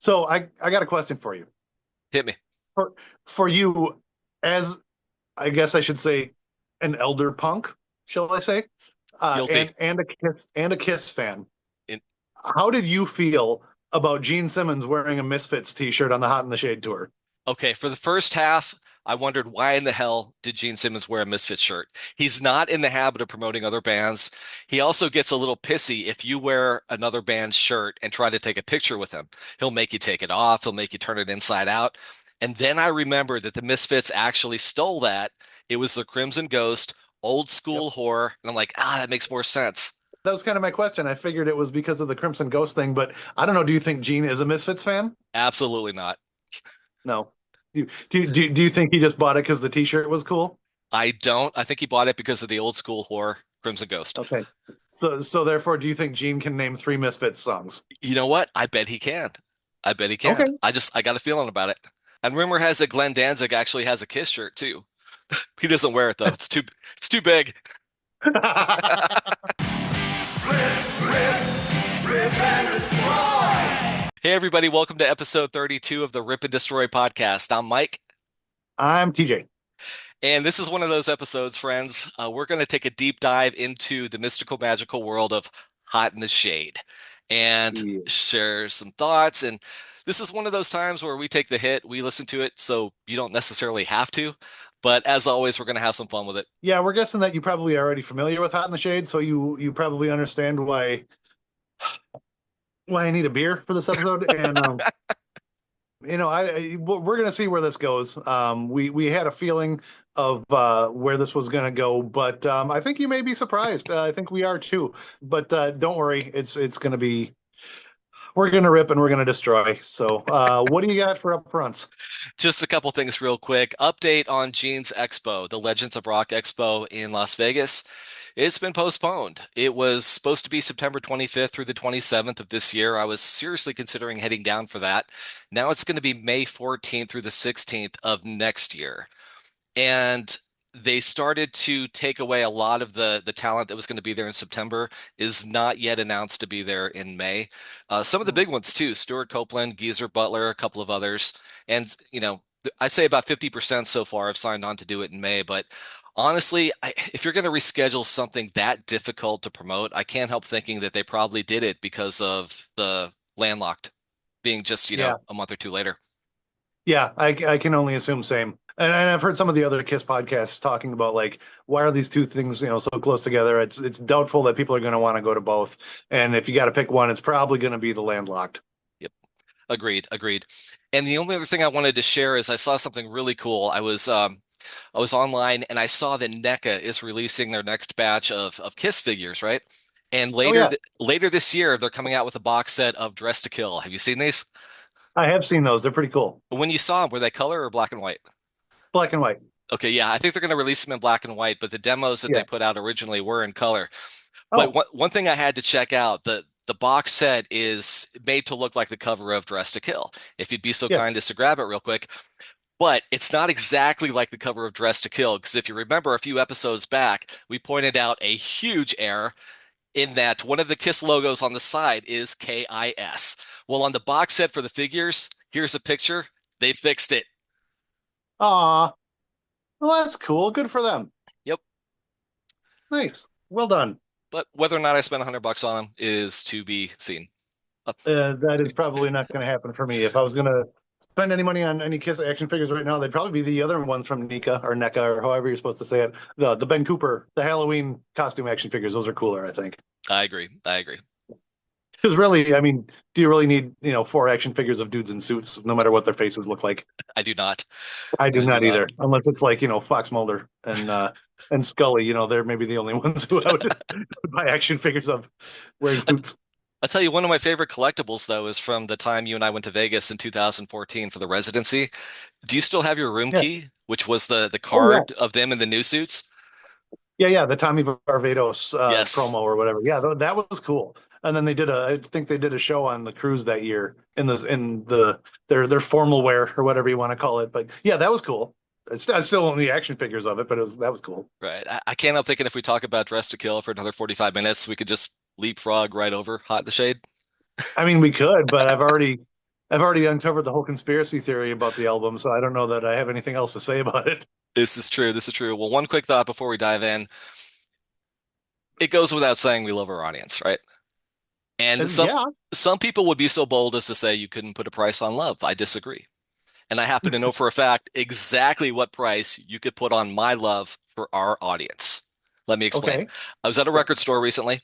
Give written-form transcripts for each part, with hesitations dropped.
So I got a question for you. Hit me. For for you, as I guess I should say, an elder punk, shall I say, Guilty. and a Kiss fan. In, How did you feel about Gene Simmons wearing a Misfits t-shirt on the Hot in the Shade tour? okay, for the first half, I wondered why in the hell did Gene Simmons wear a Misfits shirt? He's not in the habit of promoting other bands. He also gets a little pissy if you wear another band's shirt and try to take a picture with him. He'll make you take it off, he'll make you turn it inside out. And then I remembered that the Misfits actually stole that. It was the Crimson Ghost, old Yep. school horror. And I'm like, that makes more sense. That was kind of my question. I figured it was because of the Crimson Ghost thing, but I don't know. Do you think Gene is a Misfits fan? Absolutely not. No. Do you think he just bought it because the t-shirt was cool? I don't. I think he bought it because of the old school horror, Crimson Ghost. Okay. So therefore, do you think Gene can name three Misfits songs? You know what? I bet he can. I bet he can. Okay. I got a feeling about it. And rumor has it Glenn Danzig actually has a Kiss shirt too. He doesn't wear it though. It's too big. Hey everybody, welcome to episode 32 of the Rip and Destroy podcast. I'm Mike, I'm TJ. and this is one of those episodes, friends. We're going to take a deep dive into the mystical, magical world of Hot in the Shade and Yeah. share some thoughts. And this is one of those times where we take the hit, we listen to it, so you don't necessarily have to. But as always, we're going to have some fun with it. Yeah, we're guessing that you probably are already familiar with Hot in the Shade, so you probably understand why I need a beer for this episode. And we're gonna see where this goes. We had a feeling of where this was gonna go, but I think you may be surprised. I think we are too. But don't worry, it's gonna be we're gonna rip and we're gonna destroy. So what do you got for up fronts? Just a couple things real quick. Update on Gene's Expo, the Legends of Rock Expo in Las Vegas. It's been postponed. It was supposed to be September 25th through the 27th of this year. I was seriously considering heading down for that. Now it's going to be May 14th through the 16th of next year. And they started to take away a lot of the talent that was going to be there in September is not yet announced to be there in May. Some of the big ones too, Stuart Copeland, Geezer Butler, a couple of others. And, I'd say about 50% so far have signed on to do it in May. But honestly, if you're going to reschedule something that difficult to promote, I can't help thinking that they probably did it because of the landlocked being just, Yeah, a month or two later. yeah, I can only assume same. And I've heard some of the other Kiss podcasts talking about like why are these two things so close together? It's doubtful that people are going to want to go to both. And if you got to pick one, it's probably going to be the landlocked. Yep. Agreed, agreed. And the only other thing I wanted to share is I saw something really cool. I was online and I saw that NECA is releasing their next batch of Kiss figures, right? And Oh yeah, later this year they're coming out with a box set of Dress to Kill. Have you seen these? I have seen those. They're pretty cool. When you saw them, were they color or black and white? Black and white. Okay, yeah, I think they're going to release them in black and white, but the demos that they Yeah. put out originally were in color. But Oh, one thing I had to check out, the box set is made to look like the cover of Dress to Kill. If you'd be so yeah. kind as to grab it real quick. But it's not exactly like the cover of Dress to Kill, because if you remember a few episodes back, we pointed out a huge error in that one of the Kiss logos on the side is KIS. Well, on the box set for the figures, here's a picture. They fixed it. Aw, well, that's cool. Good for them. Yep. Nice. Well done. But whether or not I spent $100 on them is to be seen. Uh, That is probably not going to happen for me. If I was going to spend any money on any Kiss action figures right now, they'd probably be the other ones from Nika or NECA or however you're supposed to say it. The Ben Cooper, the Halloween costume action figures. Those are cooler, I think. I agree. I agree. Because really, I mean, do you really need four action figures of dudes in suits, no matter what their faces look like? I do not. I do I do not not. either, unless it's like Fox Mulder and Scully. They're maybe the only ones who I would buy action figures of wearing suits. I'll tell you, one of my favorite collectibles, though, is from the time you and I went to Vegas in 2014 for the residency. Do you still have your room Yeah. key, which was the Oh yeah. card of them in the new suits? Yeah, yeah, the Tommy Barbados Yes. promo or whatever. Yeah, that was cool. And then I think they did a show on the cruise that year in their formal wear or whatever you want to call it. But yeah, that was cool. I still own the action figures of it, but that was cool. Right. I can't help thinking if we talk about Dress to Kill for another 45 minutes, we could just leapfrog right over Hot in the Shade. I mean, we could, but I've already uncovered the whole conspiracy theory about the album, so I don't know that I have anything else to say about it. This is true. This is true. Well, one quick thought before we dive in. It goes without saying we love our audience, right? And And yeah, some people would be so bold as to say you couldn't put a price on love. I disagree. And I happen to know for a fact exactly what price you could put on my love for our audience. Let me explain. okay. I was at a Yeah. record store recently,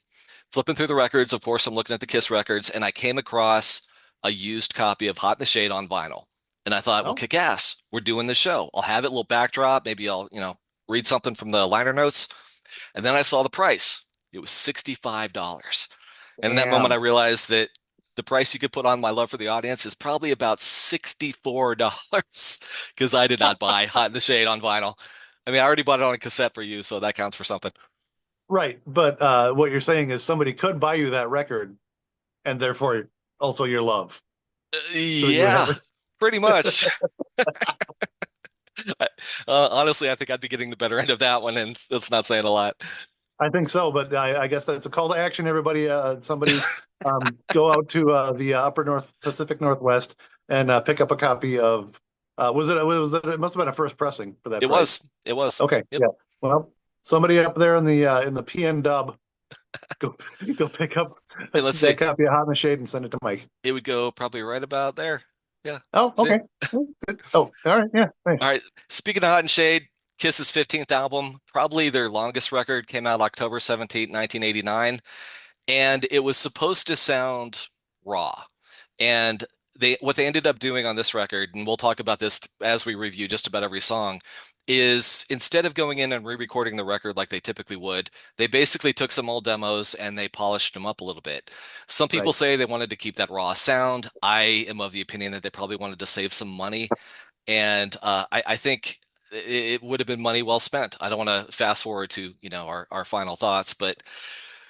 flipping through the records. Of course, I'm looking at the Kiss records, and I came across a used copy of Hot in the Shade on vinyl. And I thought, well, Oh, kick ass. We're doing the show. I'll have it, a little backdrop. Maybe I'll, read something from the liner notes. And then I saw the price. It was $65. And in that moment, I damn. realized that the price you could put on my love for the audience is probably about $64 because I did not buy Hot in the Shade on vinyl. I mean, I already bought it on a cassette for you, so that counts for something. Right. But what you're saying is somebody could buy you that record and therefore also your love. So you would Yeah, have it. pretty much. Honestly, I think I'd be getting the better end of that one, and that's not saying a lot. I think so, but I guess that's a call to action, everybody. Somebody go out to the Upper North Pacific Northwest and pick up a copy of. It must have been a first pressing for that It price. was. It was. Okay, Yep. yeah. Well, somebody up there in the PN dub, go go pick up And let's that see. copy of Hot in the Shade and send it to Mike. It would go probably right about there. Yeah. Oh, See? okay. Oh, all right. Yeah, All nice. right. Speaking of Hot and Shade, Kiss's 15th album, probably their longest record, came out October 17th, 1989. And it was supposed to sound raw. And what they ended up doing on this record, and we'll talk about this as we review just about every song, is instead of going in and re-recording the record like they typically would, they basically took some old demos and they polished them up a little bit. Some people Right. say they wanted to keep that raw sound. I am of the opinion that they probably wanted to save some money, and I think it would have been money well spent. I don't want to fast forward to, our final thoughts, but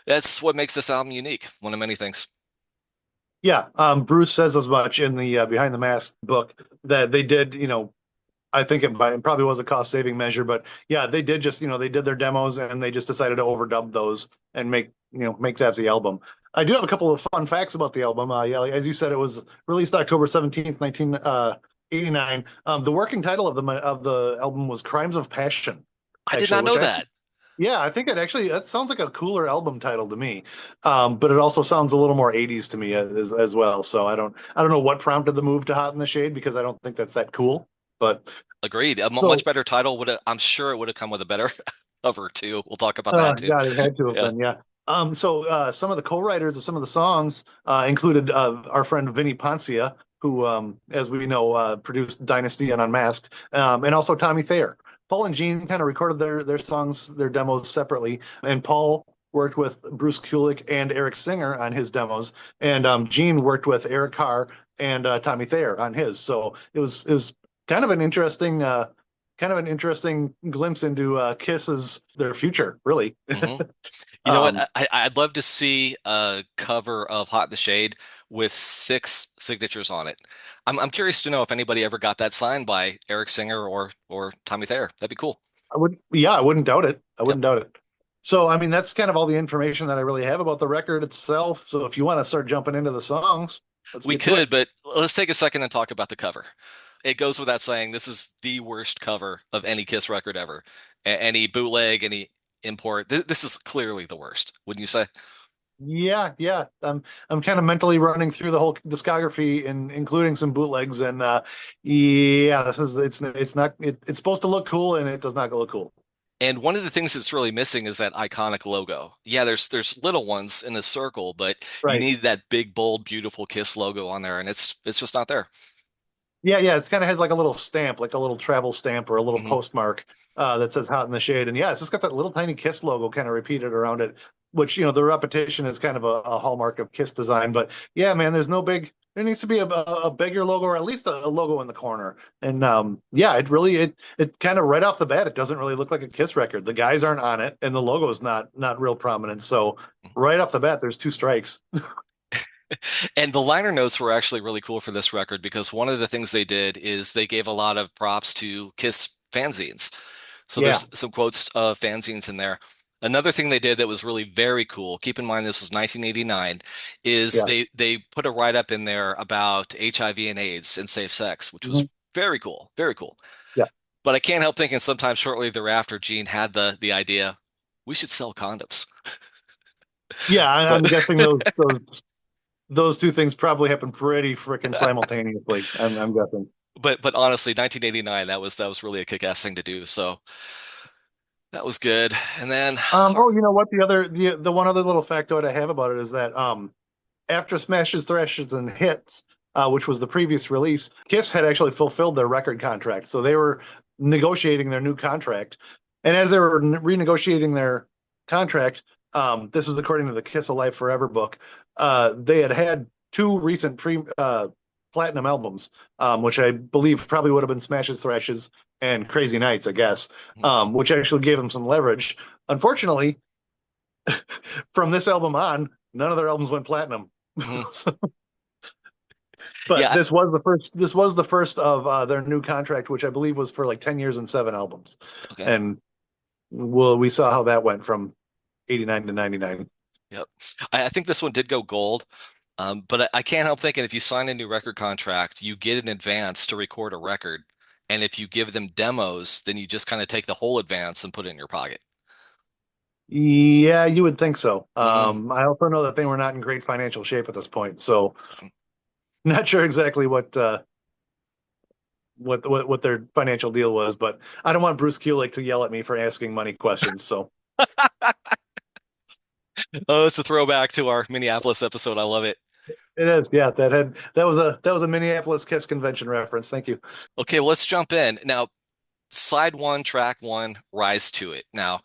that's what makes this album unique. One of many things. Yeah. Bruce says as much in the Behind the Mask book that they did. I think it probably was a cost saving measure, but yeah, they did just, they did their demos and they just decided to overdub those and make that the album. I do have a couple of fun facts about the album. Yeah, like, as you said, it was released October 17th, 1989. The working title of the album was Crimes of Passion, I did actually, not which know I that. yeah, I think that sounds like a cooler album title to me. But it also sounds a little more 80s to me as well. So I don't know what prompted the move to Hot in the Shade because I don't think that's that cool. But Agreed. A much so better title would have, I'm sure it would have come with a better cover too. We'll talk about that too. God, it had to have Yeah. been, yeah. Some of the co-writers of some of the songs included our friend Vinny Poncia, who, as we know, produced Dynasty and Unmasked, and also Tommy Thayer. Paul and Gene kind of recorded their songs, their demos separately, and Paul worked with Bruce Kulick and Eric Singer on his demos, and Gene worked with Eric Carr and Tommy Thayer on his. So it was kind of an interesting glimpse into Kiss's their future, really. hmm You know what? Um, I'd love to see a cover of Hot in the Shade with six signatures on it. I'm curious to know if anybody ever got that signed by Eric Singer or Tommy Thayer. That'd be cool. I wouldn't doubt it. I Yep. wouldn't doubt it. So, I mean, that's kind of all the information that I really have about the record itself. So, if you want to start jumping into the songs, let's We get to it. could, but let's take a second and talk about the cover. It goes without saying, this is the worst cover of any Kiss record ever. Any bootleg, any import. This is clearly the worst, wouldn't you say? Yeah, yeah. I'm kind of mentally running through the whole discography and including some bootlegs, and yeah, it's supposed to look cool, and it does not look cool. And one of the things that's really missing is that iconic logo. Yeah, there's little ones in a circle, but you Right. need that big, bold, beautiful Kiss logo on there, and it's just not there. Yeah, yeah, it's kind of has like a little stamp, like a little travel stamp or a little hmm postmark that says "Hot in the Shade," and yeah, it's just got that little tiny Kiss logo kind of repeated around it, which the repetition is kind of a hallmark of Kiss design. But yeah, man, there's no big. There needs to be a bigger logo or at least a logo in the corner. And yeah, it kind of right off the bat, it doesn't really look like a Kiss record. The guys aren't on it, and the logo is not real prominent. So right off the bat, there's two strikes. And the liner notes were actually really cool for this record because one of the things they did is they gave a lot of props to Kiss fanzines. So Yeah. there's some quotes of fanzines in there. Another thing they did that was really very cool, keep in mind this was 1989, is Yeah. they put a write-up in there about HIV and AIDS and safe sex, which was Mhm. very cool, very cool. Yeah. But I can't help thinking sometime shortly thereafter, Gene had the idea, we should sell condoms. Yeah, But I'm guessing those two things probably happen pretty freaking simultaneously. I'm guessing. but honestly, 1989, that was really a kick-ass thing to do. So that was good. And then Oh, you know what? The one other little factoid I have about it is that after Smashes, Thrashes, and Hits, which was the previous release, Kiss had actually fulfilled their record contract. So they were negotiating their new contract. And as they were renegotiating their contract, this is according to the Kiss Alive Forever book, they had had two recent platinum albums, which I believe probably would have been Smashes, Thrashes, and Crazy Nights, I guess, which actually gave them some leverage. Unfortunately, from this album on, none of their albums went platinum. mhm. But Yeah, this was the first of their new contract, which I believe was for like 10 years and seven albums. okay. And we saw how that went from 89 to 99. Yep. I think this one did go gold. But I can't help thinking if you sign a new record contract, you get an advance to record a record. And if you give them demos, then you just kind of take the whole advance and put it in your pocket. Yeah, you would think so. Hmm. I also know that they were not in great financial shape at this point, so not sure exactly what their financial deal was, but I don't want Bruce Kulick to yell at me for asking money questions. So Oh, it's a throwback to our Minneapolis episode. I love it. it is, yeah. That was a Minneapolis Kiss convention reference. Thank you. Okay, well, let's jump in. Now, side one, track one, Rise to It. Now,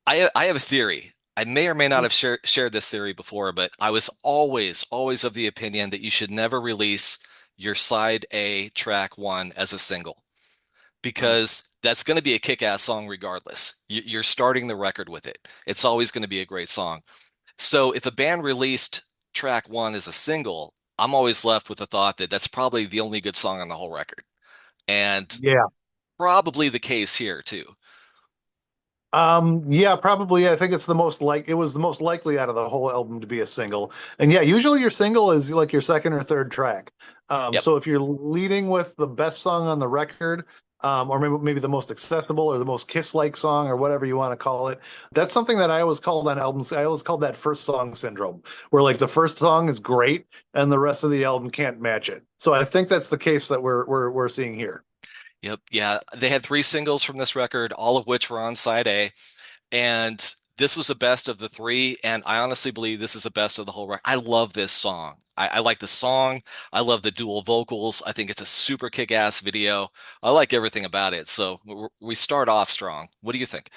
I have a theory. I may or may not have shared this theory before, but I was always of the opinion that you should never release your side A track one as a single, Mhm. because that's going to be a kick-ass song regardless. You're starting the record with it. It's always going to be a great song. So if a band released track one as a single, I'm always left with the thought that that's probably the only good song on the whole record. And Yeah. probably the case here too. Yeah, probably. I think it was the most likely out of the whole album to be a single. And yeah, usually your single is like your second or third track. Yep. So if you're leading with the best song on the record, or maybe the most accessible or the most Kiss-like song or whatever you want to call it, that's something that I always called on albums. I always called that first song syndrome, where like the first song is great and the rest of the album can't match it. So I think that's the case that we're seeing here. Yep. Yeah. They had three singles from this record, all of which were on side A. And this was the best of the three. And I honestly believe this is the best of the whole record. I love this song. I like the song. I love the dual vocals. I think it's a super kick-ass video. I like everything about it. So we start off strong. What do you think?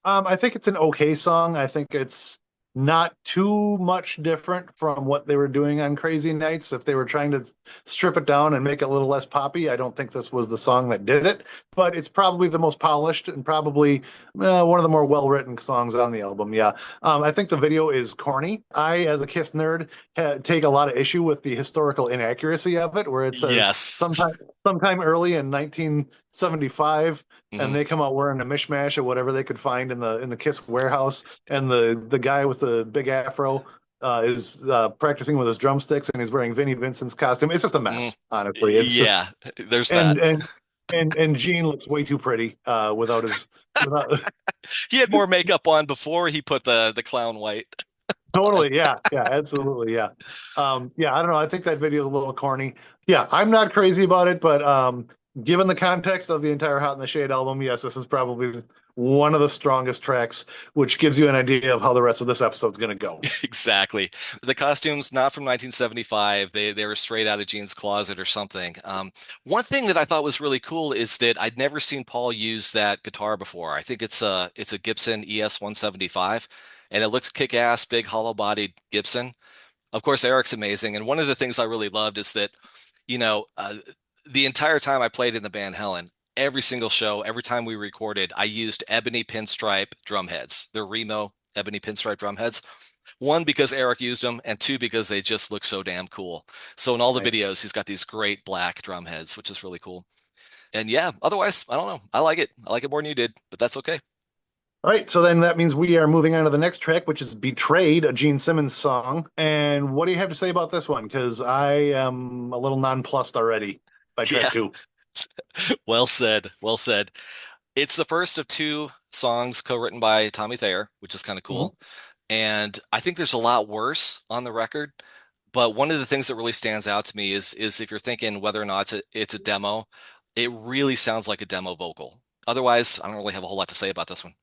I think it's an okay song. I think it's not too much different from what they were doing on Crazy Nights. If they were trying to strip it down and make it a little less poppy, I don't think this was the song that did it. But it's probably the most polished and probably one of the more well-written songs on the album. Yeah. I think the video is corny. I, as a Kiss nerd, take a lot of issue with the historical inaccuracy of it, where it says Yes. sometime early in 1975 and Hmm. they come out wearing a mishmash of whatever they could find in the Kiss warehouse, and the guy with the big afro is practicing with his drumsticks, and he's wearing Vinnie Vincent's costume. It's just a Hmm. mess, honestly. It's just Yeah, there's that. and and and Gene looks way too pretty without He had more makeup on before he put the clown white. totally, yeah, yeah, absolutely, yeah. Yeah, I don't know. I think that video is a little corny. Yeah, I'm not crazy about it, but given the context of the entire Hot in the Shade album, yes, this is probably one of the strongest tracks, which gives you an idea of how the rest of this episode's going to go. Exactly. The costumes not from 1975. They were straight out of Gene's closet or something. One thing that I thought was really cool is that I'd never seen Paul use that guitar before. I think it's a Gibson ES 175, and it looks kick-ass, big hollow-bodied Gibson. Of course, Eric's amazing, and one of the things I really loved is that, you know, the entire time I played in the band Helen, every single show, every time we recorded, I used ebony pinstripe drum heads. They're Remo ebony pinstripe drum heads. One, because Eric used them, and two, because they just look so damn cool. So in all the Right. videos, he's got these great black drum heads, which is really cool. And yeah, otherwise, I don't know. I like it. I like it more than you did, but that's okay. All right, so then that means we are moving on to the next track, which is Betrayed, a Gene Simmons song. And what do you have to say about this one? Because I am a little nonplussed already by track Yeah, two. well said. Well said. It's the first of two songs co-written by Tommy Thayer, which is kind of Mhm. cool. And I think there's a lot worse on the record. But one of the things that really stands out to me is if you're thinking whether or not it's a demo, it really sounds like a demo vocal. Otherwise, I don't really have a whole lot to say about this one.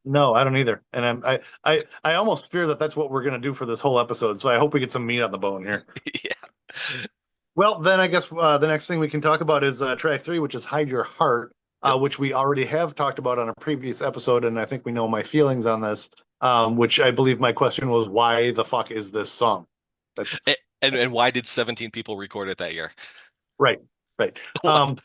No, I don't either. And I almost fear that that's what we're going to do for this whole episode. So I hope we get some meat on the bone here. Yeah. Well, then I guess the next thing we can talk about is track three, which is Hide Your Heart, Yep. which we already have talked about on a previous episode. And I think we know my feelings on this, which I believe my question was, why the fuck is this song? That's And why did 17 people record it that year? right, right. Why? Um,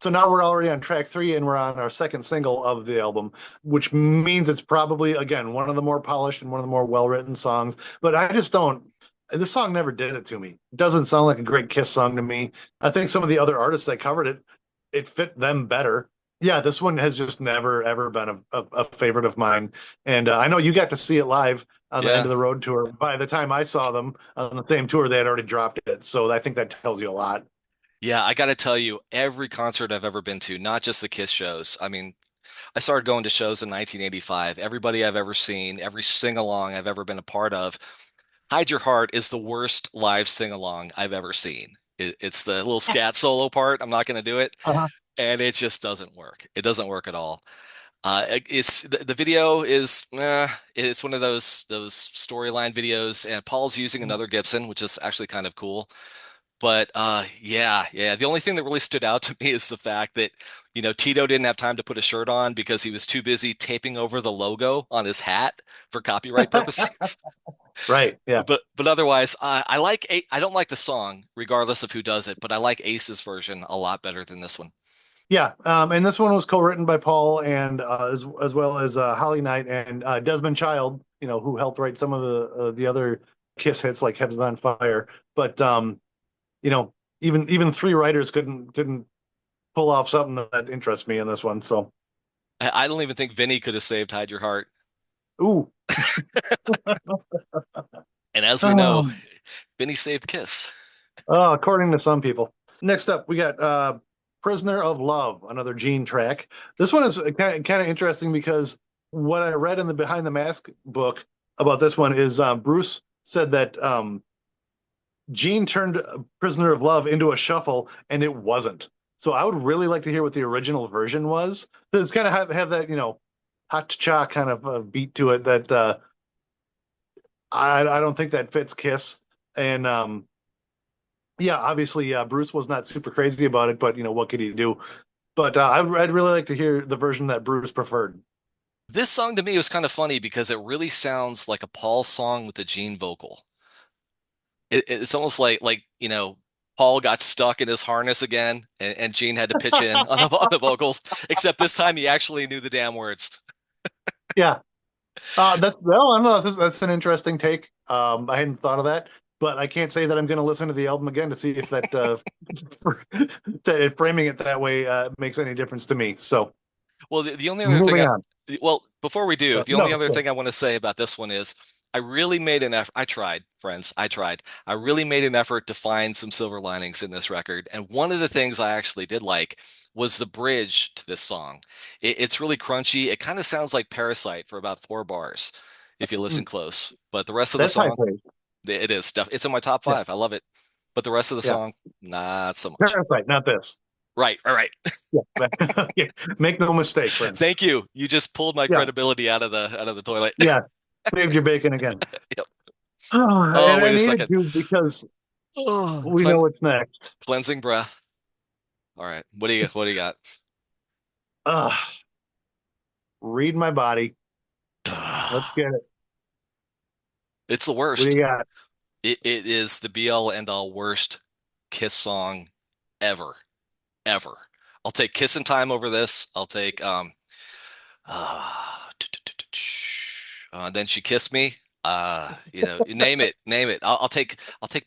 so now we're already on track three and we're on our second single of the album, which means it's probably, again, one of the more polished and one of the more well-written songs. But I just don't, this song never did it to me. It doesn't sound like a great Kiss song to me. I think some of the other artists that covered it, it fit them better. Yeah, this one has just never, ever been a favorite of mine. And I know you got to see it live on the End Yeah. of the Road tour. By the time I saw them on the same tour, they had already dropped it. So I think that tells you a lot. Yeah, I got to tell you, every concert I've ever been to, not just the Kiss shows. I mean, I started going to shows in 1985. Everybody I've ever seen, every sing-along I've ever been a part of, Hide Your Heart is the worst live sing-along I've ever seen. It's the little scat solo part. I'm not going to do it, Uh-huh. and it just doesn't work. It doesn't work at all. It's the video is it's one of those storyline videos, and Paul's using another Gibson, which is actually kind of cool. But yeah. The only thing that really stood out to me is the fact that, Tito didn't have time to put a shirt on because he was too busy taping over the logo on his hat for copyright purposes. Right. Yeah. But otherwise, I don't like the song, regardless of who does it, but I like Ace's version a lot better than this one. Yeah, and this one was co-written by Paul and as well as Holly Knight and Desmond Child, who helped write some of the other Kiss hits like "Heads on Fire." But you know, even three writers couldn't pull off something that interests me in this one. So, I don't even think Vinny could have saved Hide Your Heart. ooh, And as we know, oh, Vinny saved Kiss. according to some people. Next up, we got "Prisoner of Love," another Gene track. This one is kind of interesting because what I read in the Behind the Mask book about this one is Bruce said that Gene turned "Prisoner of Love" into a shuffle, and it wasn't. So I would really like to hear what the original version was. It's kind of have that hot cha kind of beat to it that I don't think that fits Kiss. And yeah, obviously Bruce was not super crazy about it, but what could he do? But I'd really like to hear the version that Bruce preferred. This song to me was kind of funny because it really sounds like a Paul song with a Gene vocal. It's almost like Paul got stuck in his harness again, and Gene had to pitch in on the vocals. Except this time he actually knew the damn words. Yeah, that's well, I don't know. That's an interesting take. I hadn't thought of that, but I can't say that I'm going to listen to the album again to see if that that framing it that way makes any difference to me. So Well, the only other thing moving on. well, before we do, the only No, other go. thing I want to say about this one is I really made an effort. I tried, friends. I tried. I really made an effort to find some silver linings in this record. And one of the things I actually did like was the bridge to this song. It's really crunchy. It kind of sounds like Parasite for about 4 bars if you listen Mm, close. But the rest of the that's high song, praise. it is stuff. It's in my top Yeah, five. I love it. But the rest of the yeah. song, not so much. Parasite, not this. Right. All right. Yeah, yeah. Make no mistake, friends. Thank you. You just pulled my Yeah, credibility out of the toilet. yeah. Saved your bacon again. Yep. Oh, Oh, and I wait a needed second. to because Oh, we know what's next. cleansing breath. All right. What do you got? Uh, Read my body. Let's get it. It's the What do worst. you got? It is the be all end all worst Kiss song ever. Ever. I'll take Kissin' Time over this. I'll take uh, Then She Kissed Me. You name it. I'll take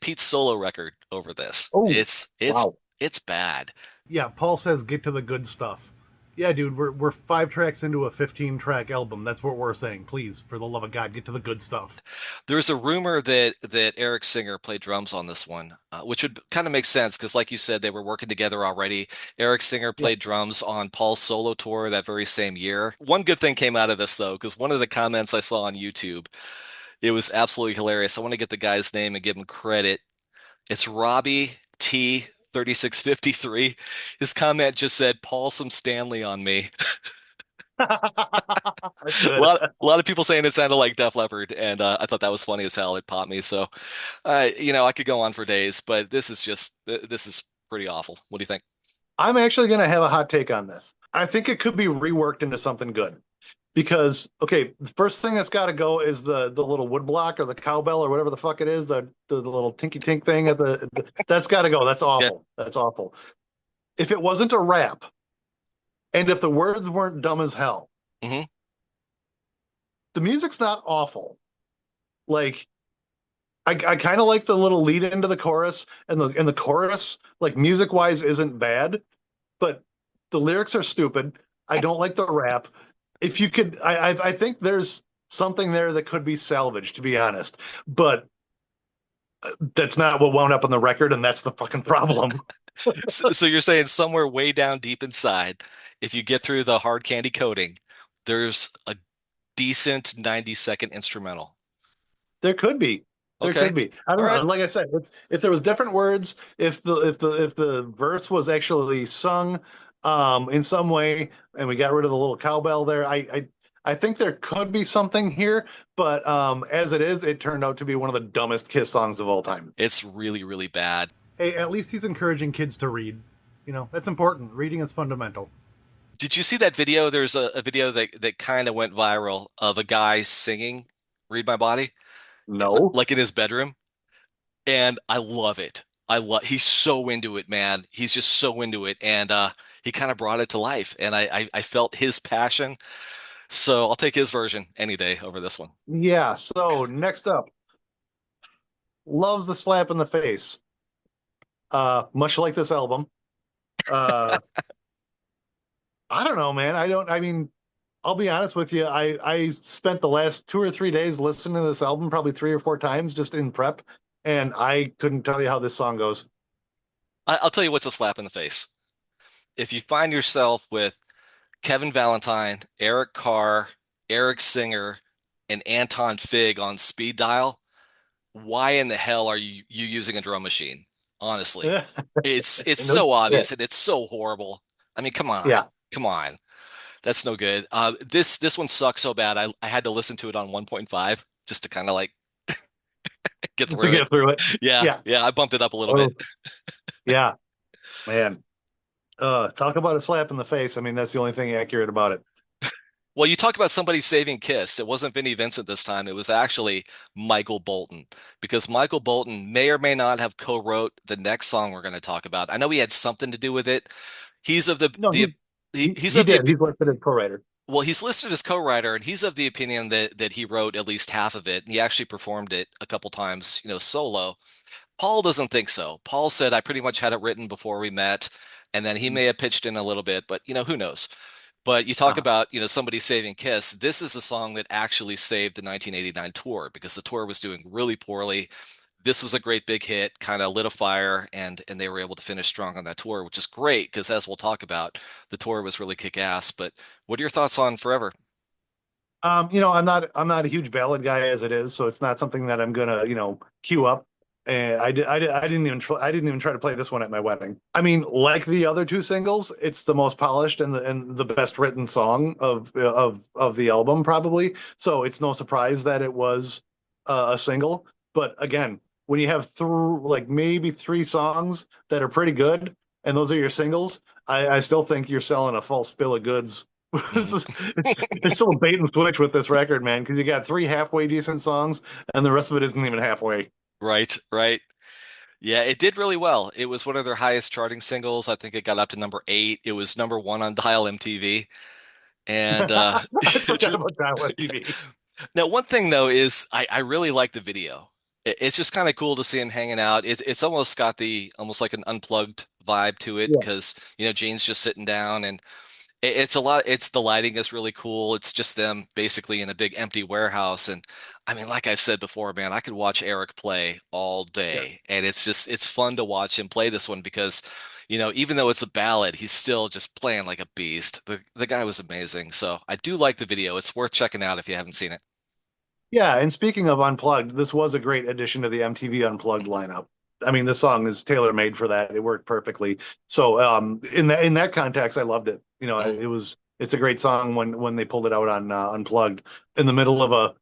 Pete's solo record over this. Oh, It's wow. it's bad. Yeah, Paul says get to the good stuff. Yeah, dude, we're 5 tracks into a 15 track album. That's what we're saying. Please, for the love of God, get to the good stuff. There's a rumor that Eric Singer played drums on this one, which would kind of make sense because, like you said, they were working together already. Eric Singer Yeah. played drums on Paul's solo tour that very same year. One good thing came out of this though, because one of the comments I saw on YouTube, it was absolutely hilarious. I want to get the guy's name and give him credit. It's Robbie T. 3653. His comment just said, Paul some Stanley on me. That's A good. lot of people saying it sounded like Def Leppard, and I thought that was funny as hell. It popped me. So, I could go on for days, but this is pretty awful. What do you think? I'm actually going to have a hot take on this. I think it could be reworked into something good because, okay, the first thing that's got to go is the little wood block or the cowbell or whatever the fuck it is, the little tinky tink thing at that's got to go. That's Yeah. awful. That's awful. If it wasn't a rap and if the words weren't dumb as hell, Hmm. the music's not awful. Like I kind of like the little lead into the chorus and the chorus, like music wise, isn't bad, but the lyrics are stupid. I don't like the rap. If you could, I think there's something there that could be salvaged, to be honest. But that's not what wound up on the record, and that's the fucking problem. So you're saying somewhere way down deep inside, if you get through the hard candy coating, there's a decent 90-second instrumental. There could be. There Okay. could be. I All don't know. right. And like I said, if there was different words, if the verse was actually sung in some way, and we got rid of the little cowbell there, I think there could be something here. But as it is, it turned out to be one of the dumbest Kiss songs of all time. It's really, really bad. Hey, at least he's encouraging kids to read. You know, that's important. Reading is fundamental. Did you see that video? There's a video that kind of went viral of a guy singing "Read My Body" No. like in his bedroom. And I love it. He's so into it, man. He's just so into it. And he kind of brought it to life. And I felt his passion. So I'll take his version any day over this one. Yeah. So next up, loves the slap in the face. Much like this album. Uh, I don't know, man. I mean, I'll be honest with you. I spent the last 2 or 3 days listening to this album probably 3 or 4 times just in prep, and I couldn't tell you how this song goes. I'll tell you what's a slap in the face. If you find yourself with Kevin Valentine, Eric Carr, Eric Singer, and Anton Fig on speed dial, why in the hell are you using a drum machine? Honestly, it's No so shit. obvious and it's so horrible. I mean, Yeah. come on, that's no good. This one sucks so bad. I had to listen to it on 1.5 just to kind of like get To through it. get through it. Yeah, Yeah. yeah, I bumped it up a little bit. Oh, yeah, man. Talk about a slap in the face. I mean, that's the only thing accurate about it. Well, you talk about somebody saving Kiss. It wasn't Vinnie Vincent this time. It was actually Michael Bolton, because Michael Bolton may or may not have co-wrote the next song we're going to talk about. I know he had something to do with it. He's of No, the he's he of the did. He's listed as co-writer. well, he's listed as co-writer, and he's of the opinion that he wrote at least half of it, and he actually performed it a couple times, solo. Paul doesn't think so. Paul said I pretty much had it written before we met, and then he may have pitched in a little bit, but who knows? But you talk Uh-huh. about, somebody saving Kiss. This is a song that actually saved the 1989 tour because the tour was doing really poorly. This was a great big hit, kind of lit a fire, and they were able to finish strong on that tour, which is great because as we'll talk about, the tour was really kick ass. But what are your thoughts on Forever? I'm not a huge ballad guy as it is, so it's not something that I'm gonna, queue up. And I didn't even try to play this one at my wedding. I mean, like the other two singles, it's the most polished and the best written song of the album probably. So it's no surprise that it was a single. But again, when you have through like maybe 3 songs that are pretty good, and those are your singles, I still think you're selling a false bill of goods. It's, Mhm. just- it's still a bait and switch with this record, man, because you got 3 halfway decent songs, and the rest of it isn't even halfway. Right, right. Yeah, it did really well. It was one of their highest charting singles. I think it got up to number 8. It was number 1 on Dial MTV. And I it's forgot about that one yeah. TV. Now, one thing though is I really like the video. It's just kind of cool to see him hanging out. It's almost got the almost like an unplugged vibe to it Yeah. because Gene's just sitting down It's a lot. It's the lighting is really cool. It's just them basically in a big empty warehouse. And I mean, like I've said before, man, I could watch Eric play all Yeah. day. And it's fun to watch him play this one because, even though it's a ballad, he's still just playing like a beast. The guy was amazing. So I do like the video. It's worth checking out if you haven't seen it. Yeah, and speaking of Unplugged, this was a great addition to the MTV Unplugged lineup. I mean, this song is tailor-made for that. It worked perfectly. So, in that context, I loved it. Mhm. It's a great song when they pulled it out on Unplugged in the middle of a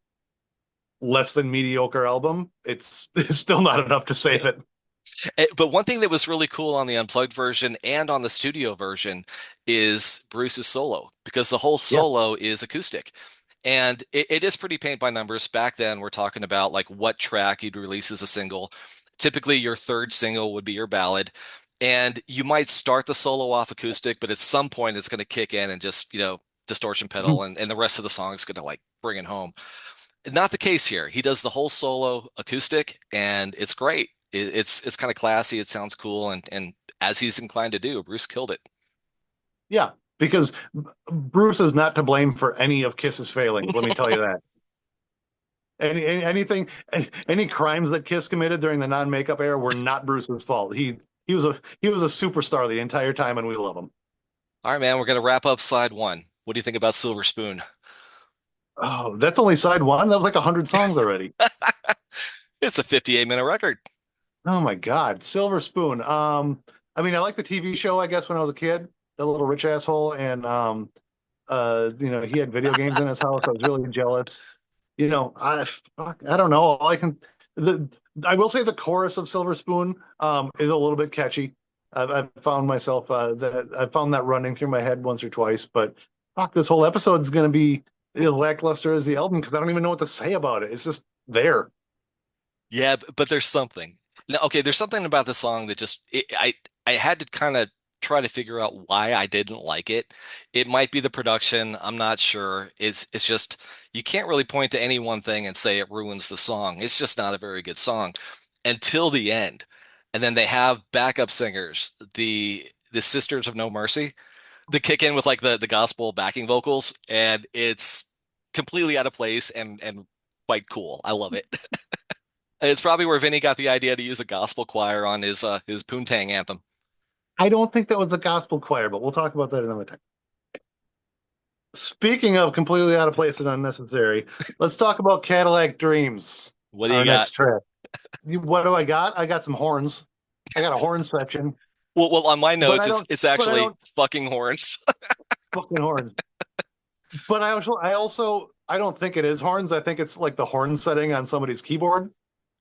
less than mediocre album. It's still not enough to save it. But one thing that was really cool on the unplugged version and on the studio version is Bruce's solo because the whole Yeah. solo is acoustic. And it is pretty paint by numbers. Back then, we're talking about like what track you'd release as a single. Typically, your third single would be your ballad. And you might start the solo off acoustic, but at some point it's going to kick in and just, distortion pedal and the rest of the song is going to like bring it home. Not the case here. He does the whole solo acoustic, and it's great. It's kind of classy. It sounds cool, and as he's inclined to do, Bruce killed it. Yeah, because Bruce is not to blame for any of Kiss's failings. Let me tell you that. Any crimes that Kiss committed during the non-makeup era were not Bruce's fault. He was a superstar the entire time, and we love him. All right, man, we're gonna wrap up side one. What do you think about Silver Spoon? Oh, that's only side one. That was like 100 songs already. It's a 58-minute record. Oh my God, Silver Spoon. I mean, I like the TV show, I guess, when I was a kid, that little rich asshole, and he had video games in his house. I was really jealous. I don't know. The I will say the chorus of Silver Spoon is a little bit catchy. I've found myself that I found that running through my head once or twice, but fuck, this whole episode is going to be lackluster as the album because I don't even know what to say about it. It's just there. Yeah, but there's something. Now, okay, there's something about the song that I had to kind of try to figure out why I didn't like it. It might be the production, I'm not sure. It's just you can't really point to any one thing and say it ruins the song. It's just not a very good song until the end. And then they have backup singers, the Sisters of No Mercy, that kick in with like the gospel backing vocals, and it's completely out of place and quite cool. I love it. It's probably where Vinny got the idea to use a gospel choir on his Poontang anthem. I don't think that was the gospel choir, but we'll talk about that another time. Speaking of completely out of place and unnecessary, let's talk about Cadillac Dreams, What do you our got? next track. What do I got? I got some horns. I got a horn section, Well, on my but notes, I it's don't. it's But I actually don't fucking horns. fucking horns. But I don't think it is horns. I think it's like the horn setting on somebody's keyboard.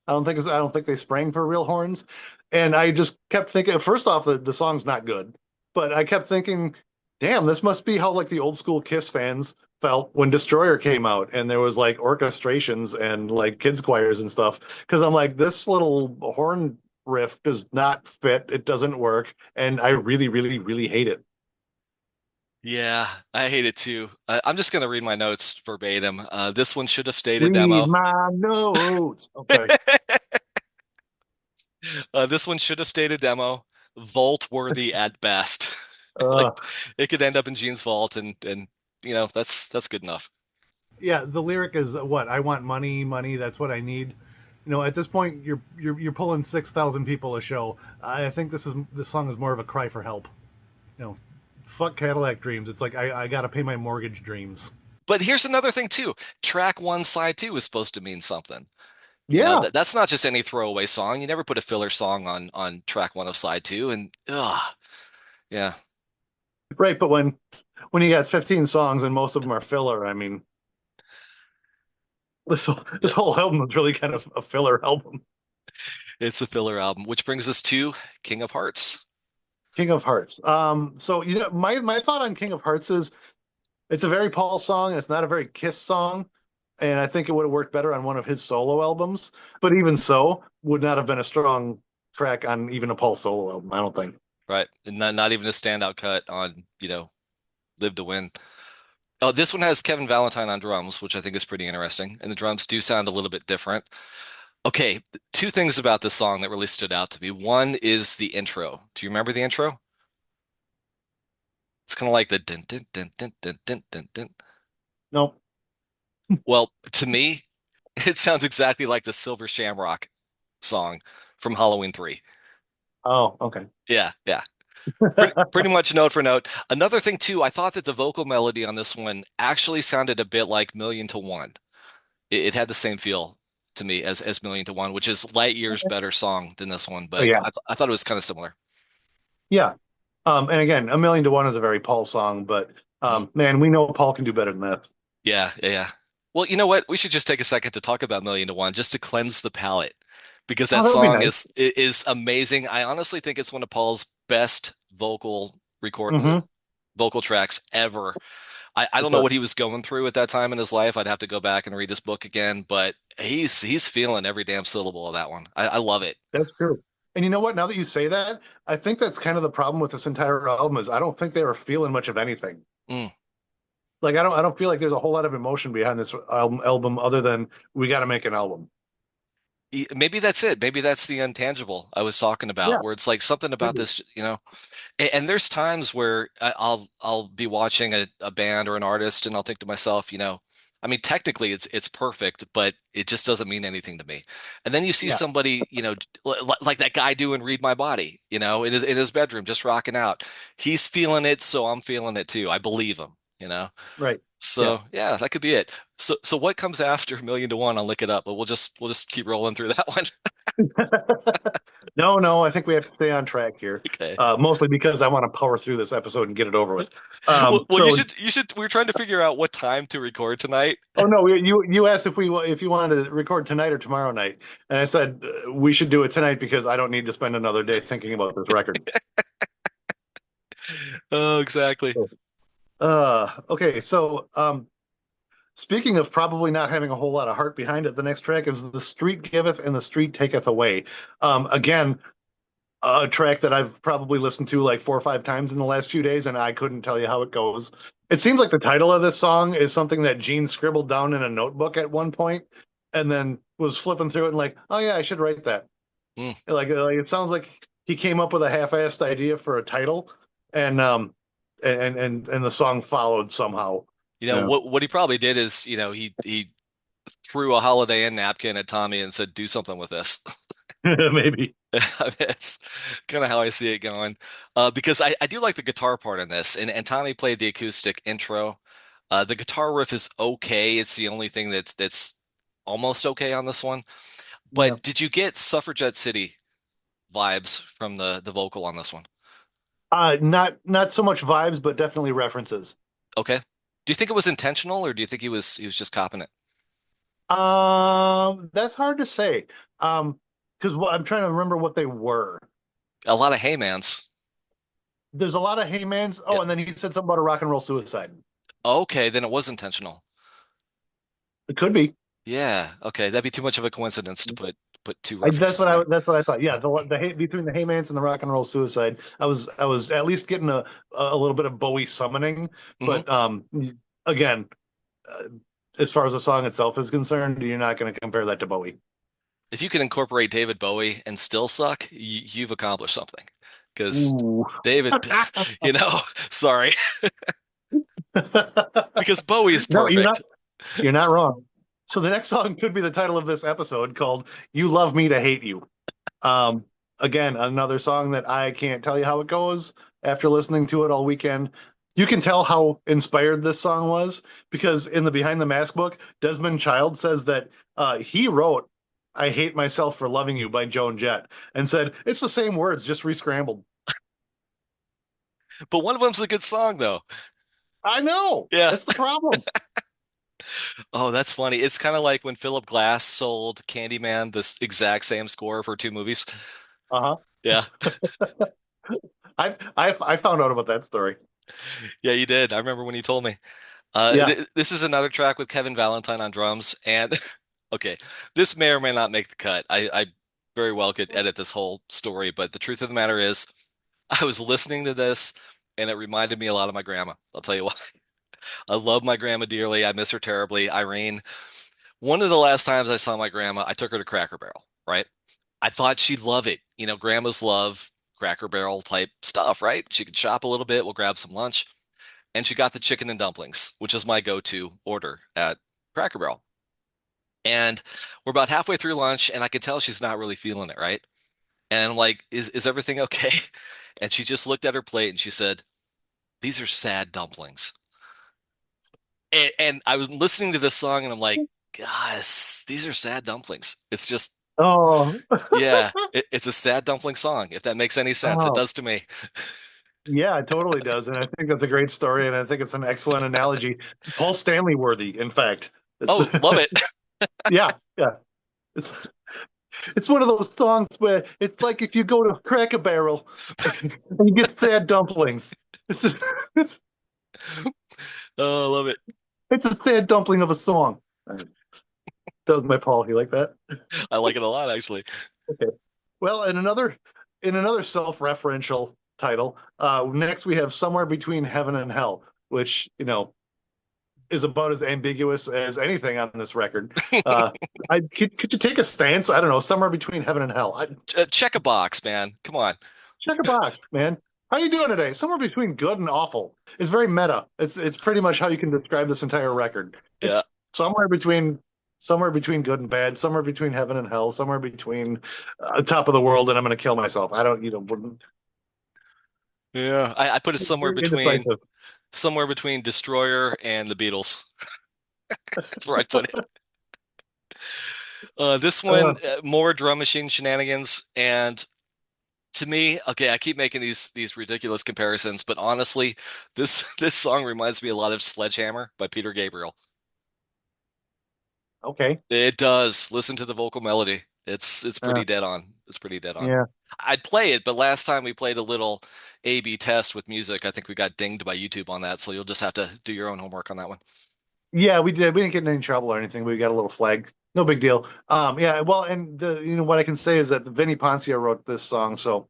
I don't think they sprang for real horns. And I just kept thinking. First off, the song's not good, but I kept thinking, damn, this must be how like the old school Kiss fans felt when Destroyer came out, and there was like orchestrations and like kids choirs and stuff. Because I'm like, this little horn riff does not fit. It doesn't work, and I really, really, really hate it. Yeah, I hate it too. I'm just gonna read my notes verbatim. This one should have stayed a Read demo. my notes. Okay. This one should have stayed a demo. Vault worthy at best. Like Uh, it could end up in Gene's vault, and that's good enough. yeah, the lyric is what I want money, money. That's what I need. At this point, you're pulling 6,000 people a show. I think this song is more of a cry for help. You know, fuck Cadillac Dreams. It's like I got to pay my mortgage dreams. But here's another thing too. Track one, side two is supposed to mean something. Yeah, That's not just any throwaway song. You never put a filler song on track one of side two, and yeah, right. But when you got 15 songs and most of them are filler, I mean, this yeah, whole album is really kind of a filler album. it's a filler album, which brings us to King of Hearts. King of Hearts. So my thought on King of Hearts is it's a very Paul song. It's not a very Kiss song. And I think it would have worked better on one of his solo albums. But even so, would not have been a strong track on even a Paul solo album, I don't think. Right. And not even a standout cut on, Live to Win. Oh, this one has Kevin Valentine on drums, which I think is pretty interesting. And the drums do sound a little bit different. Okay, two things about this song that really stood out to me. One is the intro. Do you remember the intro? It's kind of like the dun dun dun dun dun dun dun dun. Nope. Well, to me, it sounds exactly like the Silver Shamrock song from Halloween 3. Oh, okay. Yeah, yeah. Pretty much note for note. Another thing too, I thought that the vocal melody on this one actually sounded a bit like Million to One. It had the same feel to me as Million to One, which is light years better song than this one, Oh but yeah, I thought it was kind of similar. yeah. And again, A Million to One is a very Paul song, but Mhm. man, we know Paul can do better than that. Yeah, yeah, yeah. Well, you know what? We should just take a second to talk about Million to One just to cleanse the palate because Oh, that that would be song nice. is amazing. I honestly think it's one of Paul's best Mm-hmm. vocal tracks ever. I For don't know sure. what he was going through at that time in his life. I'd have to go back and read his book again, but he's feeling every damn syllable of that one. I love it. That's true. And you know what? Now that you say that, I think that's kind of the problem with this entire album is I don't think they were feeling much of anything. Mm. Like I don't feel like there's a whole lot of emotion behind this album other than we got to make an album. Maybe that's it. Maybe that's the intangible I was talking about, Yeah, where it's like something could about be. this, and there's times where I'll be watching a band or an artist, and I'll think to myself, I mean, technically it's perfect, but it just doesn't mean anything to me. And then you see Yeah, somebody, like that guy doing "Read My Body," in his bedroom, just rocking out. He's feeling it, so I'm feeling it too. I believe him. right. Yeah. So yeah, that could be it. So what comes after Million to One? I'll look it up, but we'll just keep rolling through that one. No, no, I think we have to stay on track here. Okay. Mostly because I want to power through this episode and get it over with. Well, you So, should. We were trying to figure out what time to record tonight. oh no, you asked if you wanted to record tonight or tomorrow night, and I said we should do it tonight because I don't need to spend another day thinking about this record. Oh, exactly. Okay, so speaking of probably not having a whole lot of heart behind it, the next track is "The Street Giveth and the Street Taketh Away." Again, a track that I've probably listened to like 4 or 5 times in the last few days, and I couldn't tell you how it goes. It seems like the title of this song is something that Gene scribbled down in a notebook at one point, and then was flipping through it and like, oh yeah, I should write that. Hmm. Like it sounds like he came up with a half-assed idea for a title, and and the song followed somehow. Yeah, What he probably did is, he threw a Holiday Inn napkin at Tommy and said, "Do something with this." maybe. That's kind of how I see it going. Because I do like the guitar part in this, and Tommy played the acoustic intro. The guitar riff is okay. It's the only thing that's almost okay on this one. Yeah. But did you get Suffragette City vibes from the vocal on this one? Not so much vibes, but definitely references. Okay. Do you think it was intentional, or do you think he was just copping it? That's hard to say. Because I'm trying to remember what they were. A lot of Heymans. There's a lot of hey mans. Yeah. Oh, and then he said something about a rock and roll suicide. Okay, then it was intentional. It could be. Yeah. Okay, that'd be too much of a coincidence to put two references That's in there. that's what I thought. Yeah, the between the Haymans and the rock and roll suicide, I was at least getting a little bit of Bowie summoning, Hmm. but again, uh, as far as the song itself is concerned, you're not going to compare that to Bowie. If you can incorporate David Bowie and still suck, you've accomplished something. Because Ooh. David, you know, sorry, because Bowie is No, perfect. you're not wrong. So the next song could be the title of this episode called "You Love Me to Hate You." Um, Again, another song that I can't tell you how it goes after listening to it all weekend. You can tell how inspired this song was because in the Behind the Mask book, Desmond Child says that he wrote "I Hate Myself for Loving You" by Joan Jett and said it's the same words, just re-scrambled. But one of them's a good song, though. I know. Yeah. That's the problem. Oh, that's funny. It's kind of like when Philip Glass sold Candyman this exact same score for two movies. Uh-huh. Yeah. I found out about that story. Yeah, you did. I remember when you told me. Yeah. This is another track with Kevin Valentine on drums, and okay, this may or may not make the cut. I very well could edit this whole story, but the truth of the matter is, I was listening to this, and it reminded me a lot of my grandma. I'll tell you why. I love my grandma dearly. I miss her terribly. Irene. One of the last times I saw my grandma, I took her to Cracker Barrel, right? I thought she'd love it. Grandmas love Cracker Barrel type stuff, right? She could shop a little bit. We'll grab some lunch. and she got the chicken and dumplings, which is my go-to order at Cracker Barrel. And we're about halfway through lunch, and I can tell she's not really feeling it, right? And I'm like, is everything okay? And she just looked at her plate and she said, "These are sad dumplings." And I was listening to this song and I'm like, guys, these are sad dumplings. It's just, Oh, yeah, it's a sad dumpling song. If that makes any sense, it oh, does to me. yeah, it totally does. And I think that's a great story. And I think it's an excellent analogy. Paul Stanley worthy, in fact. It's, Oh, love it. yeah, yeah. It's, it's one of those songs where it's like if you go to Cracker Barrel and you get sad dumplings. It's just, it's, Oh, I love it. it's a sad dumpling of a song. That was my Paul. You like that? I like it a lot, actually. Okay. Well, in another self-referential title, next we have Somewhere Between Heaven and Hell, which, is about as ambiguous as anything on this record. Uh, could you take a stance? I don't know, somewhere between heaven and hell. Check a box, man. Come on. Check a box, man. How you doing today? Somewhere between good and awful. It's very meta. It's pretty much how you can describe this entire record. Yeah. It's somewhere between good and bad, somewhere between heaven and hell, somewhere between top of the world, and I'm going to kill myself. I don't, Yeah. I put it very indecisive. somewhere between Destroyer and the Beatles. That's where I put it. This Uh, one, more drum machine shenanigans, and to me, okay, I keep making these ridiculous comparisons, but honestly, this this song reminds me a lot of Sledgehammer by Peter Gabriel. okay. It does. Listen to the vocal melody. It's Uh, pretty dead on. It's pretty dead on. yeah. I'd play it, but last time we played a little A/B test with music, I think we got dinged by YouTube on that, so you'll just have to do your own homework on that one. Yeah, we did. We didn't get in any trouble or anything. We got a little flag. No big deal. Yeah, well, and what I can say is that Vinnie Poncia wrote this song, so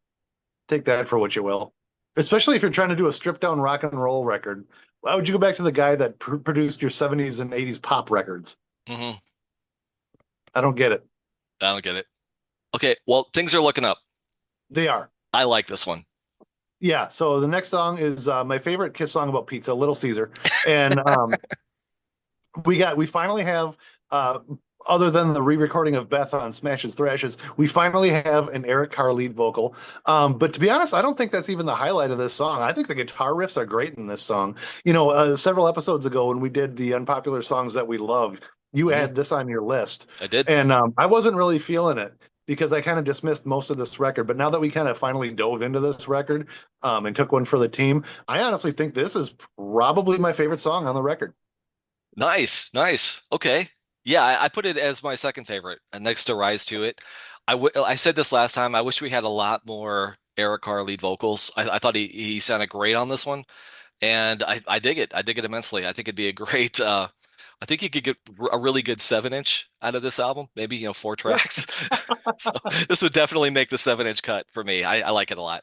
take that for what you will. Especially if you're trying to do a stripped down rock and roll record. Why would you go back to the guy that produced your 70s and 80s pop records? Hmm. I don't get it. I don't get it. Okay, well, things are looking up. They are. I like this one. Yeah, so the next song is my favorite Kiss song about pizza, Little Caesar. And we finally have other than the re-recording of Beth on Smashes Thrashes, we finally have an Eric Carr lead vocal. But to be honest, I don't think that's even the highlight of this song. I think the guitar riffs are great in this song. Several episodes ago when we did the unpopular songs that we loved, you Hmm. had this on your list, I did. and I wasn't really feeling it because I kind of dismissed most of this record. But now that we kind of finally dove into this record and took one for the team, I honestly think this is probably my favorite song on the record. Nice, nice. Okay. Yeah, I put it as my second favorite, next to Rise to It. I said this last time. I wish we had a lot more Eric Carr lead vocals. I thought he sounded great on this one, and I dig it. I dig it immensely. I think it'd be a great. I think you could get a really good 7-inch out of this album. Maybe, 4 tracks. So this would definitely make the 7-inch cut for me. I like it a lot.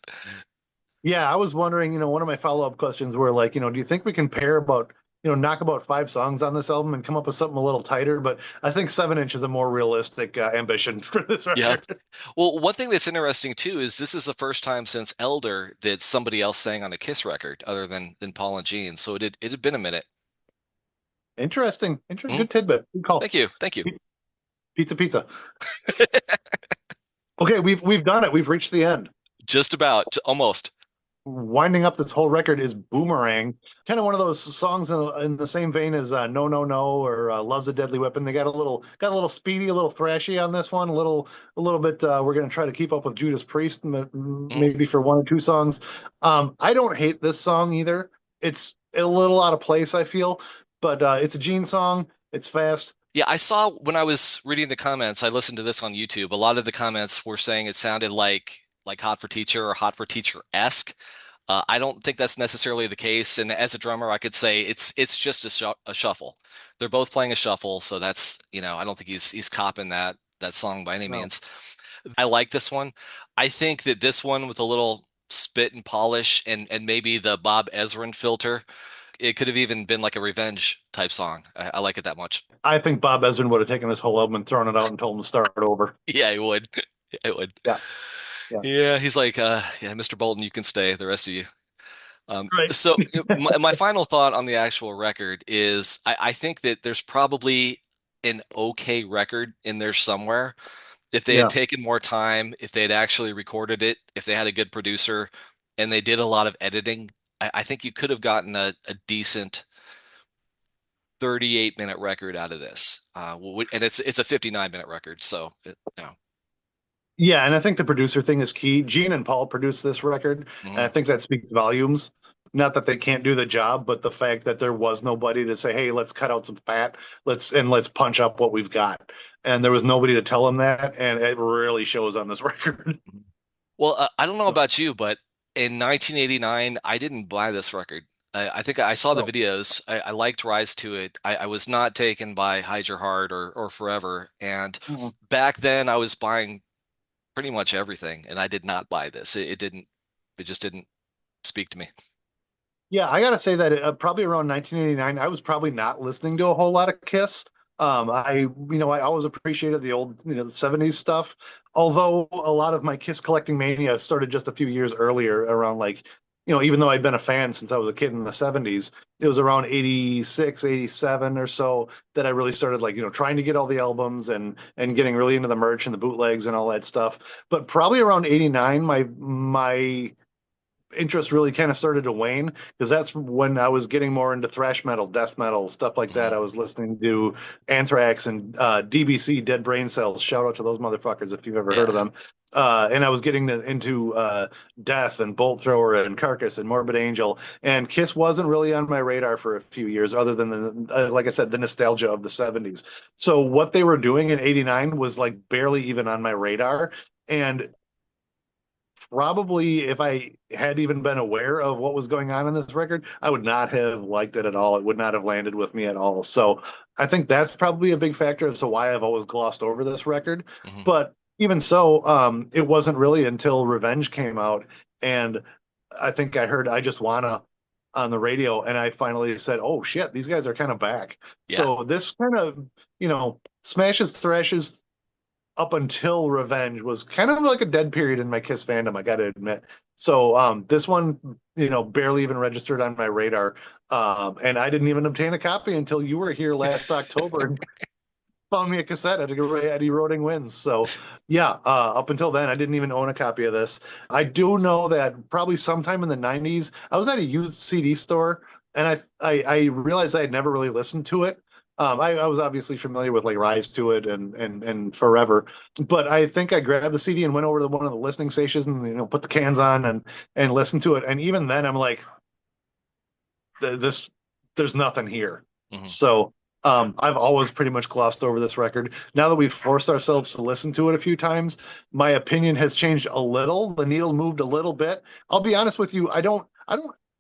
Yeah, I was wondering, one of my follow-up questions were like, do you think we can pair about, knock about 5 songs on this album and come up with something a little tighter? But I think 7 inch is a more realistic ambition for this Yeah. record. Well, one thing that's interesting too is this is the first time since Elder that somebody else sang on a Kiss record other than Paul and Gene. So it had been a minute. Interesting. Interesting. Mhm. Good tidbit. Good call. Thank you. Thank you. Pizza, pizza. Okay, we've done it. We've reached the end. Just about, almost. Winding up this whole record is Boomerang. Kind of one of those songs in the same vein as No No No or Love's a Deadly Weapon. They got a little speedy, a little thrashy on this one. A little bit. We're gonna try to keep up with Judas Priest Mhm. maybe for 1 or 2 songs. I don't hate this song either. It's a little out of place, I feel, but it's a Gene song. It's fast. Yeah, I saw when I was reading the comments, I listened to this on YouTube. A lot of the comments were saying it sounded like Hot for Teacher or Hot for Teacher-esque. I don't think that's necessarily the case. And as a drummer, I could say it's just a shuffle. They're both playing a shuffle, so that's, I don't think he's copping that song by any No. means. I like this one. I think that this one with a little spit and polish and maybe the Bob Ezrin filter, it could have even been like a revenge type song. I like it that much. I think Bob Ezrin would have taken this whole album and thrown it out and told him to start over. Yeah, it would. It would. Yeah, yeah. Yeah, he's like, yeah, Mr. Bolton, you can stay. The rest of you. Right. So my final thought on the actual record is I think that there's probably an okay record in there somewhere. If they had Yeah. taken more time, if they had actually recorded it, if they had a good producer and they did a lot of editing, I think you could have gotten a decent 38-minute record out of this. And it's a 59-minute record, so Yeah, and I think the producer thing is key. Gene and Paul produced this record, and I mhm. think that speaks volumes. Not that they can't do the job, but the fact that there was nobody to say, "Hey, let's cut out some fat, let's punch up what we've got," and there was nobody to tell them that, and it really shows on this record. Well, I don't know about you, but in 1989, I didn't buy this record. I think I saw the Oh. videos. I liked Rise to It. I was not taken by Hide Your Heart or Forever. And Mhm. back then, I was buying pretty much everything, and I did not buy this. It just didn't speak to me. Yeah, I gotta say that probably around 1989, I was probably not listening to a whole lot of Kiss. I always appreciated the old, the 70s stuff. Although a lot of my Kiss collecting mania started just a few years earlier, around like, even though I'd been a fan since I was a kid in the 70s, it was around 86, 87 or so that I really started like, trying to get all the albums and getting really into the merch and the bootlegs and all that stuff. But probably around 89, my interest really kind of started to wane because that's when I was getting more into thrash metal, death metal, stuff like that. Mhm. I was listening to Anthrax and DBC, Dead Brain Cells. Shout out to those motherfuckers if you've ever heard of Yeah. them. And I was getting into Death and Bolt Thrower and Carcass and Morbid Angel. And Kiss wasn't really on my radar for a few years, other than like I said, the nostalgia of the 70s. So what they were doing in '89 was like barely even on my radar. And probably if I had even been aware of what was going on in this record, I would not have liked it at all. It would not have landed with me at all. So I think that's probably a big factor as to why I've always glossed over this record. Mhm. But even so, it wasn't really until Revenge came out, and I think I heard I Just Wanna on the radio, and I finally said, "Oh shit, these guys are kind of back." Yeah. So this kind of, smashes, thrashes up until Revenge was kind of like a dead period in my Kiss fandom, I got to admit. So this one, barely even registered on my radar. And I didn't even obtain a copy until you were here last October and found me a cassette at Eddie Roding Wins. So yeah, up until then, I didn't even own a copy of this. I do know that probably sometime in the 90s, I was at a used CD store and I realized I had never really listened to it. I was obviously familiar with like Rise to It and Forever, but I think I grabbed the CD and went over to one of the listening stations and put the cans on and listened to it. And even then, I'm like, this there's nothing here. Mhm. So I've always pretty much glossed over this record. Now that we've forced ourselves to listen to it a few times, my opinion has changed a little. The needle moved a little bit. I'll be honest with you, I don't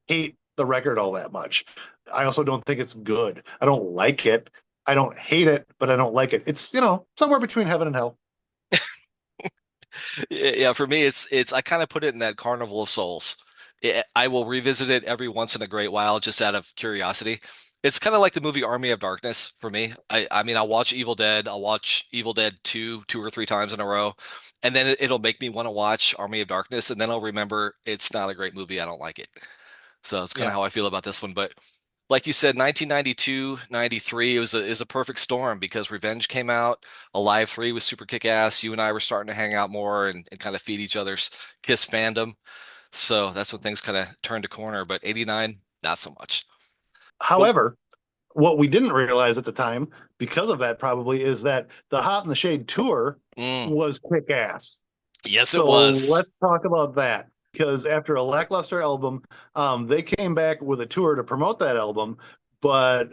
hate the record all that much. I also don't think it's good. I don't like it. I don't hate it, but I don't like it. It's, somewhere between heaven and hell. Yeah, for me, it's I kind of put it in that Carnival of Souls. I will revisit it every once in a great while, just out of curiosity. It's kind of like the movie Army of Darkness for me. I mean, I'll watch Evil Dead. I'll watch Evil Dead 2, 2 or 3 times in a row, and then it'll make me want to watch Army of Darkness, and then I'll remember it's not a great movie. I don't like it. So it's kind of Yeah. how I feel about this one. But like you said, 1992, 93 it was a perfect storm because Revenge came out, Alive 3 was super kick-ass. You and I were starting to hang out more and kind of feed each other's Kiss fandom. So that's when things kind of turned a corner. But 89, not so much. But However, what we didn't realize at the time, because of that probably, is that the Hot in the Shade tour mm, was kick ass. yes, it So was. let's talk about that. Because after a lackluster album, they came back with a tour to promote that album, but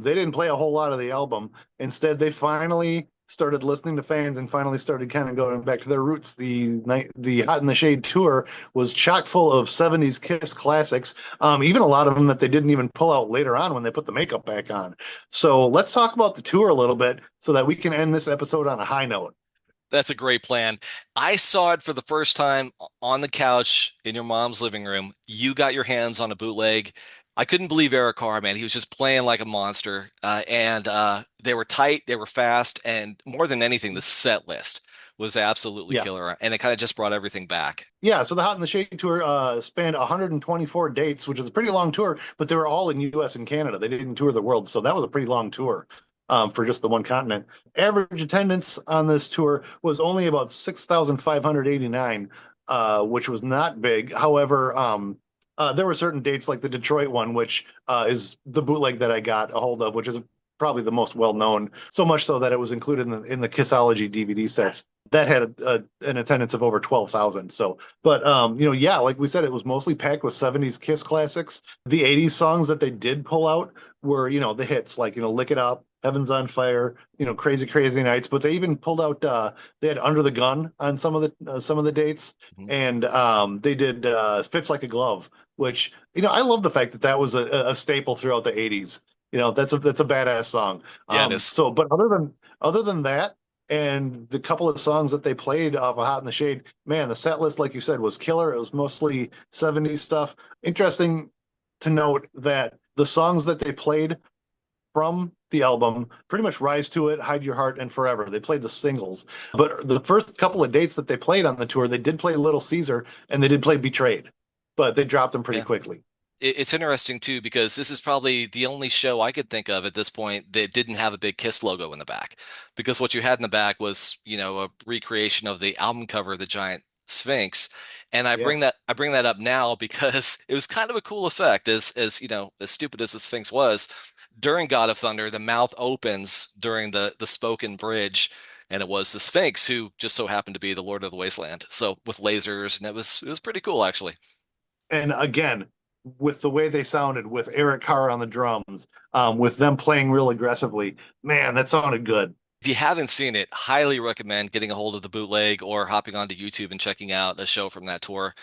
they didn't play a whole lot of the album. Instead, they finally started listening to fans and finally started kind of going back to their roots. The Hot in the Shade tour was chock full of 70s Kiss classics, even a lot of them that they didn't even pull out later on when they put the makeup back on. So let's talk about the tour a little bit so that we can end this episode on a high note. That's a great plan. I saw it for the first time on the couch in your mom's living room. You got your hands on a bootleg. I couldn't believe Eric Carr, man. He was just playing like a monster. And they were tight, they were fast, and more than anything, the set list was absolutely Yeah. killer, and it kind of just brought everything back. Yeah, so the Hot in the Shade tour spanned 124 dates, which is a pretty long tour, but they were all in US and Canada. They didn't tour the world, so that was a pretty long tour for just the one continent. Average attendance on this tour was only about 6,589, which was not big. However, there were certain dates like the Detroit one, which is the bootleg that I got a hold of, which is probably the most well known, so much so that it was included in the Kissology DVD sets that had an attendance of over 12,000. So, but yeah, like we said, it was mostly packed with 70s Kiss classics. The 80s songs that they did pull out were, the hits like, Lick It Up, Heaven's on Fire, Crazy Crazy Nights, but they even pulled out they had Under the Gun on some of the dates, Mhm. and they did Fits Like a Glove, which, I love the fact that that was a staple throughout the 80s. That's a badass song. Yeah, it is. But other than that, and the couple of songs that they played off of Hot in the Shade, man, the set list, like you said, was killer. It was mostly 70s stuff. Interesting to note that the songs that they played from the album pretty much Rise to It, Hide Your Heart, and Forever. They played the singles. But the first couple of dates that they played on the tour, they did play Little Caesar and they did play Betrayed, but they dropped them pretty Yeah. quickly. It's interesting too because this is probably the only show I could think of at this point that didn't have a big Kiss logo in the back. Because what you had in the back was, a recreation of the album cover, the giant Sphinx. And Yeah. I bring that up now because it was kind of a cool effect as as stupid as the Sphinx was. During God of Thunder, the mouth opens during the spoken bridge, and it was the Sphinx who just so happened to be the Lord of the Wasteland. So with lasers, and it was pretty cool actually. And again, with the way they sounded, with Eric Carr on the drums, with them playing real aggressively, man, that sounded good. If you haven't seen it, highly recommend getting a hold of the bootleg or hopping onto YouTube and checking out a show from that tour.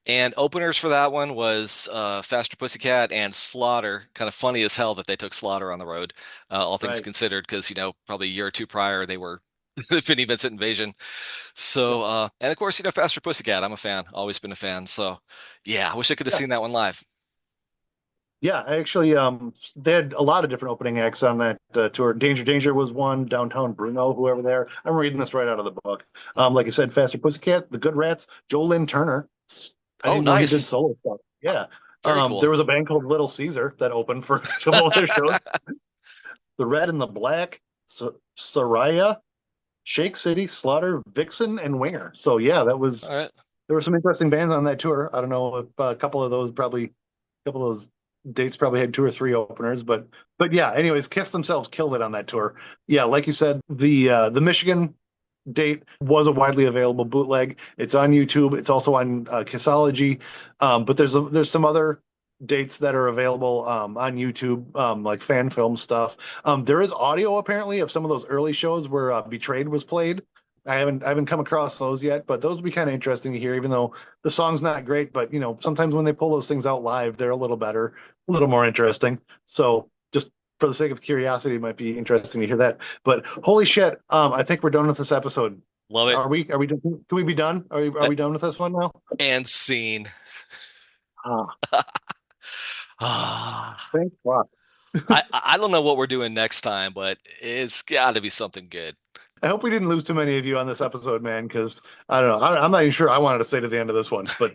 And openers for that one was Faster Pussycat and Slaughter. Kind of funny as hell that they took Slaughter on the road, all things Right. considered, because probably a year or two prior they were the Vinnie Vincent Invasion. Yeah. So and of course Faster Pussycat. I'm a fan, always been a fan. So yeah, I wish I could have Yeah. seen that one live. Yeah, actually, they had a lot of different opening acts on that tour. Danger Danger was one, Downtown Bruno, whoever there. I'm reading this right out of the book. Like I said, Faster Pussycat, The Good Rats, Joe Lynn Turner. I Oh, didn't know he did nice, solo stuff. Yeah. very There cool. was a band called Little Caesar that opened for a couple of their shows. The Red and the Black, Soraya, Shake City, Slaughter, Vixen, and Winger. So yeah, All right. there were some interesting bands on that tour. I don't know if a couple of those dates probably had two or three openers, but yeah. Anyways, Kiss themselves killed it on that tour. Yeah, like you said, the Michigan date was a widely available bootleg. It's on YouTube. It's also on Kissology, but there's some other dates that are available on YouTube, like fan film stuff. There is audio apparently of some of those early shows where Betrayed was played. I haven't come across those yet, but those would be kind of interesting to hear, even though the song's not great. But sometimes when they pull those things out live, they're a little better, a little more interesting. So just for the sake of curiosity, it might be interesting to hear that. But holy shit, I think we're done with this episode. Love it. Can we be done? Are we done with this one now? And scene. Ah, Ah. thanks a lot. I don't know what we're doing next time, but it's got to be something good. I hope we didn't lose too many of you on this episode, man, because I don't know. I'm not even sure I wanted to stay to the end of this one, but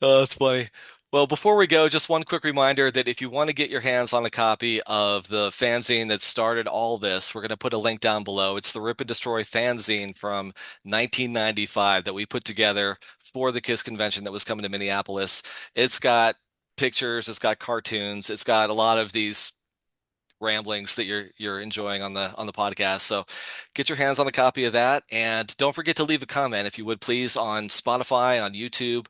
Oh, that's funny. Well, before we go, just one quick reminder that if you want to get your hands on a copy of the fanzine that started all this, we're going to put a link down below. It's the Rip and Destroy fanzine from 1995 that we put together for the KISS convention that was coming to Minneapolis. It's got pictures, it's got cartoons, it's got a lot of these ramblings that you're enjoying on the podcast. So get your hands on a copy of that, and don't forget to leave a comment if you would please on Spotify, on YouTube.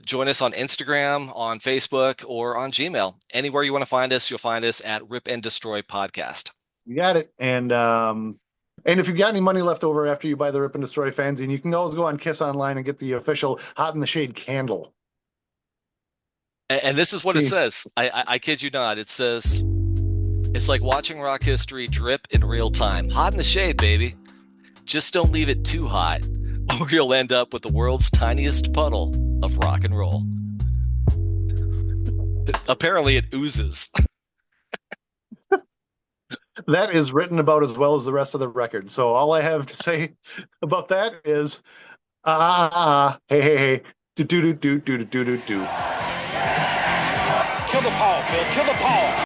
Join us on Instagram, on Facebook, or on Gmail. Anywhere you want to find us, you'll find us at Rip and Destroy Podcast. you got it. And if you've got any money left over after you buy the Rip and Destroy fanzine, you can always go on Kiss Online and get the official Hot in the Shade candle. And this is what it See, says. I kid you not. It says it's like watching rock history drip in real time. Hot in the shade, baby. Just don't leave it too hot, or you'll end up with the world's tiniest puddle of rock and roll. Apparently, it oozes. That is written about as well as the rest of the record. So all I have to say about that is hey, hey, hey, do do do do do do do do. Kill the power, Phil. Kill the power.